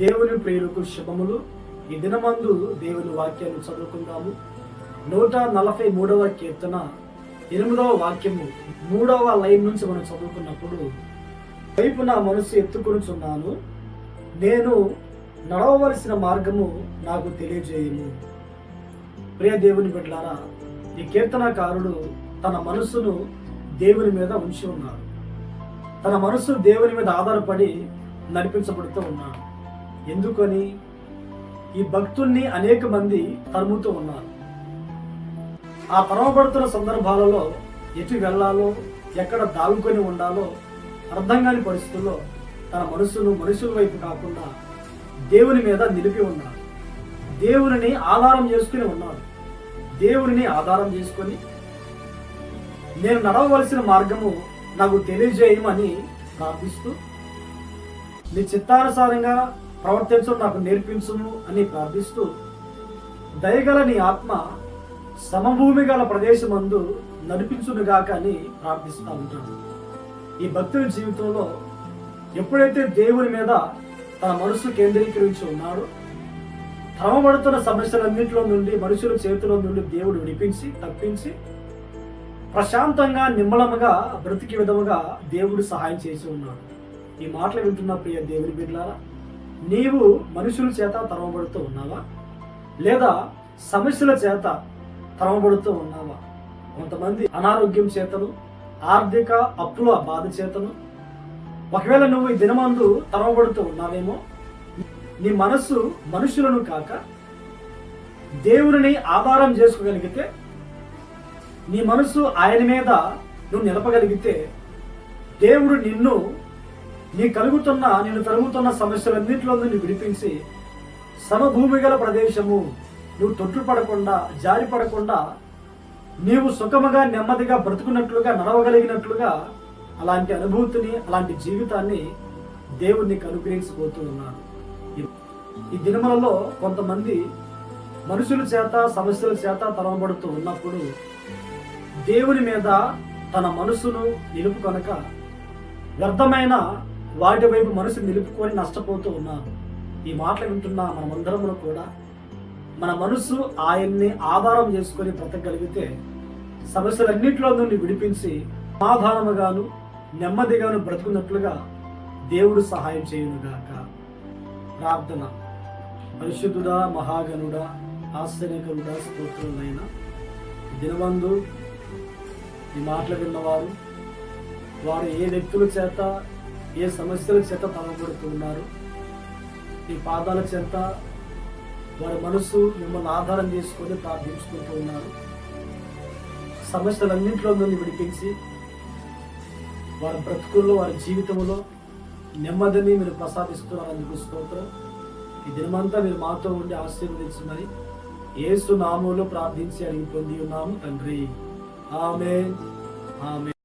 దేవుని ప్రియులకు శుభములు. ఈ దినమందు దేవుని వాక్యాన్ని చదువుకుందాము. 143వ కీర్తన 8వ వాక్యము 3వ లైన్ నుంచి మనం చదువుకున్నప్పుడు, వైపు నా మనసు ఎత్తుకొనుచున్నాను, నేను నడవవలసిన మార్గము నాకు తెలియజేయము. ప్రియ దేవుని బిడ్డలారా, ఈ కీర్తనకారుడు తన మనసును దేవుని మీద ఉంచి ఉన్నాడు. తన మనసు దేవుని మీద ఆధారపడి నడిపించబడుతూ ఉన్నాడు. ఎందుకని? ఈ భక్తుల్ని అనేక మంది తరుముతూ ఉన్నారు. ఆ తరమబడుతున్న సందర్భాలలో ఎటు వెళ్ళాలో, ఎక్కడ దాగుకొని ఉండాలో అర్థం కాని పరిస్థితుల్లో తన మనసును మనుషుల వైపు కాకుండా దేవుని మీద నిలిపి ఉన్నాడు. దేవుని ఆధారం చేసుకుని ఉన్నాడు. దేవుని ఆధారం చేసుకొని, నేను నడవవలసిన మార్గము నాకు తెలియజేయమని ప్రార్థిస్తూ, నీ చిత్తానుసారంగా ప్రవర్తించడం నాకు నేర్పించుము అని ప్రార్థిస్తూ, దయగల నీ ఆత్మ సమభూమి గల ప్రదేశమందు నడిపించునుగాక అని ప్రార్థిస్తూ ఉంటాడు. ఈ భక్తుని జీవితంలో ఎప్పుడైతే దేవుని మీద తన మనసు కేంద్రీకరించి ఉన్నాడో, క్రమపడుతున్న సమస్యలన్నింటిలో నుండి, మనుషుల చేతిలో నుండి దేవుడు విడిపించి తప్పించి ప్రశాంతంగా నిమ్మలముగా బ్రతికి విధముగా దేవుడు సహాయం చేసి ఉన్నాడు. ఈ మాటలు వింటున్న ప్రియ దేవుని బిడ్డలారా, నీవు మనుషుల చేత తరమబడుతూ ఉన్నావా, లేదా సమస్యల చేత తరమబడుతూ ఉన్నావా? కొంతమంది అనారోగ్యం చేతను, ఆర్థిక అప్పుల బాధ చేతను, ఒకవేళ నువ్వు ఈ దినమందు తరమబడుతూ ఉన్నావేమో, నీ మనస్సు మనుషులను కాక దేవుని ఆధారం చేసుకోగలిగితే, నీ మనసు ఆయన మీద నువ్వు నిలపగలిగితే, దేవుడు నిన్ను నిన్ను తరుగుతున్న సమస్యలన్నింటిలో నుండి విడిపించి సమభూమి గల ప్రదేశము, నువ్వు తొట్టుపడకుండా జారిపడకుండా నీవు సుఖముగా నెమ్మదిగా బ్రతుకున్నట్లుగా, నడవగలిగినట్లుగా అలాంటి అనుభూతిని, అలాంటి జీవితాన్ని దేవుడు నీకు అనుగ్రహించబోతూ ఉన్నాడు. ఈ దినములలో కొంతమంది మనుషుల చేత, సమస్యల చేత తరమబడుతూ ఉన్నప్పుడు దేవుని మీద తన మనసును నిలుపుకొనక వ్యర్థమైన వాటి వైపు మనసు నిలుపుకొని నష్టపోతూ ఉన్నారు. ఈ మాటలు వింటున్న మనమందరము కూడా మన మనసు ఆయన్ని ఆధారం చేసుకొని బ్రతకగలిగితే సమస్యలన్నింటిలో నుండి విడిపించి సమాధానముగాను నెమ్మదిగాను బ్రతుకున్నట్లుగా దేవుడు సహాయం చేయునుగాక. ప్రార్థన. పరిశుద్ధుడా, మహాగణుడా, ఆశ్చర్యకరుడా, స్తోత్రులైన దినవందు ఈ మాటలు విన్నవారు, వారు ఏ వ్యక్తుల చేత, ఏ సమస్యల చేత తరమబడుతూ ఉన్నారు, ఈ పాదాల చేత వారి మనసు మిమ్మల్ని ఆధారం చేసుకొని ప్రార్థించుకుంటూ ఉన్నారు. సమస్యలన్నింటిలో నుండి విడిపించి వారి బ్రతుకుల్లో, వారి జీవితంలో నెమ్మదిని మీరు ప్రసాదిస్తున్నారని స్తోత్రం. ఈ దినమంతా మీరు మాతో ఉండి ఆశీర్వదించమని యేసు నామములో ప్రార్థించి అడిగి పొంది ఉన్నాము తండ్రి. ఆమేన్. ఆమేన్.